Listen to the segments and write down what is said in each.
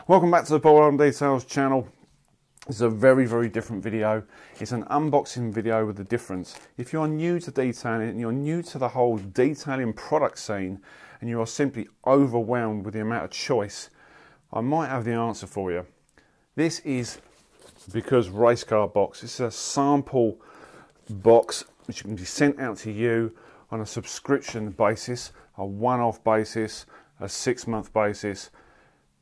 Welcome back to the Ball Arm Details channel. It's a very different video. It's an unboxing video with a difference. If you're new to detailing and you're new to the whole detailing product scene and you are simply overwhelmed with the amount of choice, I might have the answer for you. This is because race car box. This is a sample box which can be sent out to you on a subscription basis, a one-off basis, a 6-month basis.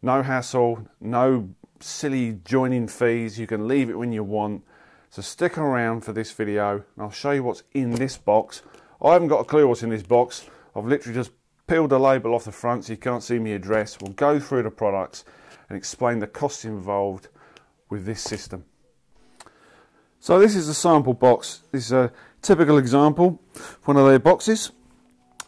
No hassle, no silly joining fees. You can leave it when you want. So stick around for this video and I'll show you what's in this box. I haven't got a clue what's in this box. I've literally just peeled the label off the front so you can't see my address. We'll go through the products and explain the costs involved with this system. So this is a sample box. This is a typical example of one of their boxes.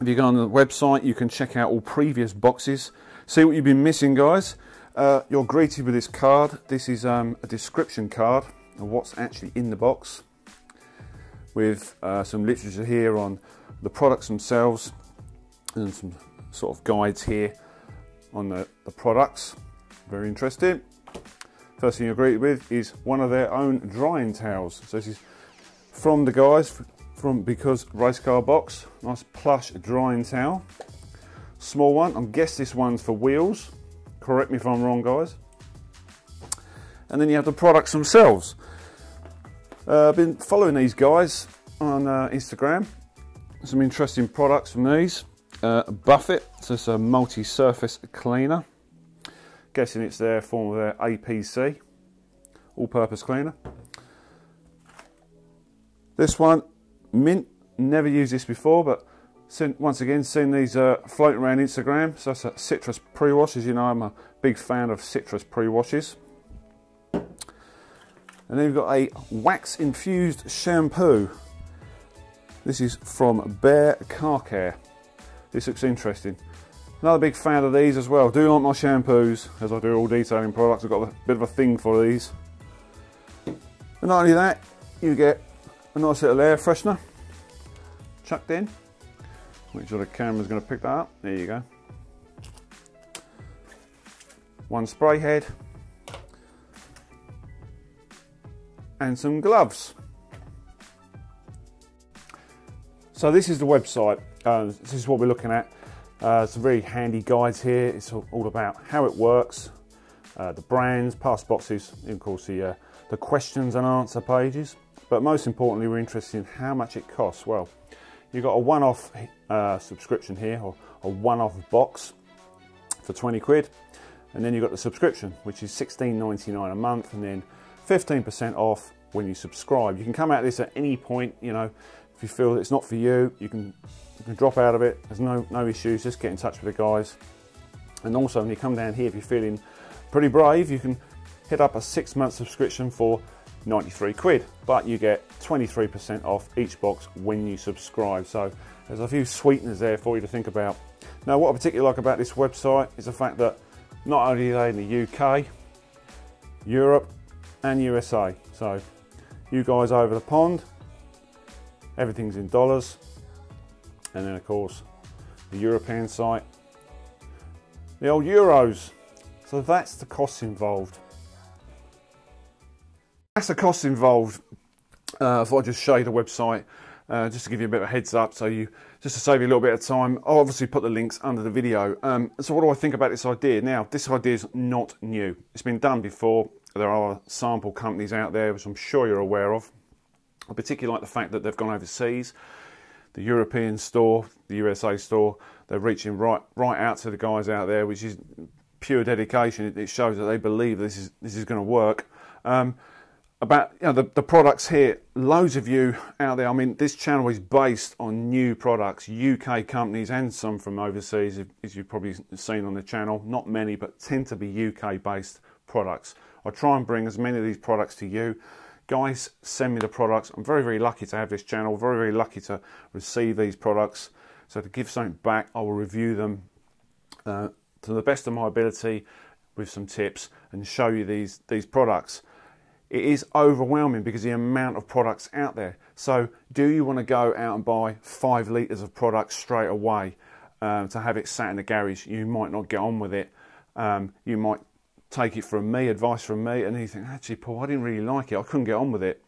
If you go on the website, you can check out all previous boxes. See what you've been missing, guys. You're greeted with this card. This is a description card of what's actually in the box, with some literature here on the products themselves and some sort of guides here on the products. Very interesting. First thing you're greeted with is one of their own drying towels. So this is from the guys from Because Race Car Box. Nice plush drying towel. Small one. I guess this one's for wheels. Correct me if I'm wrong, guys. And then you have the products themselves. I've been following these guys on Instagram. Some interesting products from these. Buffet, so it's a multi-surface cleaner. Guessing it's their form of their APC, all-purpose cleaner. This one, mint. Never used this before, but once again, seen these floating around Instagram. So that's a citrus pre-wash. As you know, I'm a big fan of citrus pre-washes. And then we've got a wax-infused shampoo. This is from Bear Car Care. This looks interesting. Another big fan of these as well. Do like my shampoos, as I do all detailing products. I've got a bit of a thing for these. And not only that, you get a nice little air freshener chucked in. Make sure the camera's going to pick that up. There you go. One spray head. And some gloves. So this is the website. This is what we're looking at. Some very handy guides here. It's all about how it works, the brands, past boxes, and of course the questions and answer pages. But most importantly, we're interested in how much it costs. Well, you've got a one-off subscription here, or a one-off box for 20 quid. And then you've got the subscription, which is $16.99 a month, and then 15% off when you subscribe. You can come out of this at any point, you know. If you feel it's not for you, you can drop out of it. There's no issues. Just get in touch with the guys. And also, when you come down here, if you're feeling pretty brave, you can hit up a 6-month subscription for 93 quid. But you get 23% off each box when you subscribe. So there's a few sweeteners there for you to think about. Now, what I particularly like about this website is the fact that not only are they in the UK, Europe, and USA. So you guys over the pond, everything's in dollars. And then of course the European site, the old euros. So that's the costs involved. That's the costs involved. I thought I'd just show you the website, just to give you a bit of a heads up, just to save you a little bit of time. I'll obviously put the links under the video. So what do I think about this idea? Now, this idea is not new. It's been done before. There are sample companies out there, which I'm sure you're aware of. I particularly like the fact that they've gone overseas. The European store, the USA store, they're reaching right out to the guys out there, which is pure dedication. It shows that they believe this is going to work. About the products here, loads of you out there. I mean, this channel is based on new products, UK companies and some from overseas, as you've probably seen on the channel. Not many, but tend to be UK based products. I try and bring as many of these products to you. Guys, send me the products. I'm very lucky to have this channel, very lucky to receive these products. So to give something back, I will review them to the best of my ability with some tips and show you these products. It is overwhelming because the amount of products out there. So do you want to go out and buy 5 litres of products straight away to have it sat in the garage? You might not get on with it. You might take it from me, advice from me, and then you think, actually, Paul, I didn't really like it. I couldn't get on with it.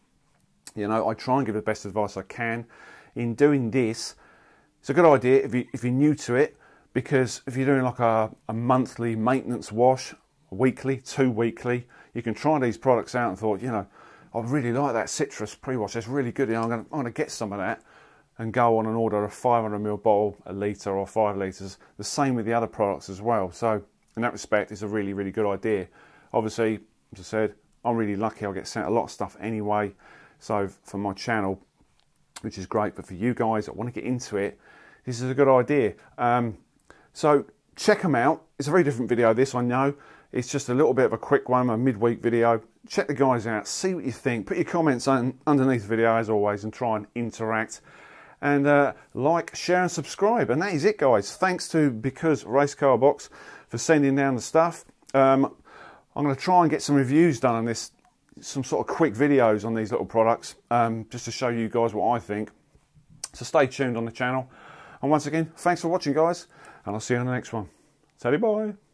You know, I try and give the best advice I can. In doing this, it's a good idea if you're new to it, because if you're doing like a monthly maintenance wash, weekly, 2 weekly, you can try these products out and thought, you know, I really like that citrus pre-wash. It's really good. I'm going to get some of that and go on and order a 500ml bottle, a litre or 5 litres. The same with the other products as well. So in that respect, it's a really, really good idea. Obviously, as I said, I'm really lucky. I get sent a lot of stuff anyway. So for my channel, which is great, but for you guys that want to get into it, this is a good idea. So check them out. It's a very different video, this, I know. It's just a little bit of a quick one, a midweek video. Check the guys out, see what you think. Put your comments underneath the video, as always, and try and interact. And like, share, and subscribe. And that is it, guys. Thanks to Because Race Car Box for sending down the stuff. I'm going to try and get some reviews done on this, some sort of quick videos on these little products, just to show you guys what I think. So stay tuned on the channel. And once again, thanks for watching, guys, and I'll see you on the next one. Say bye.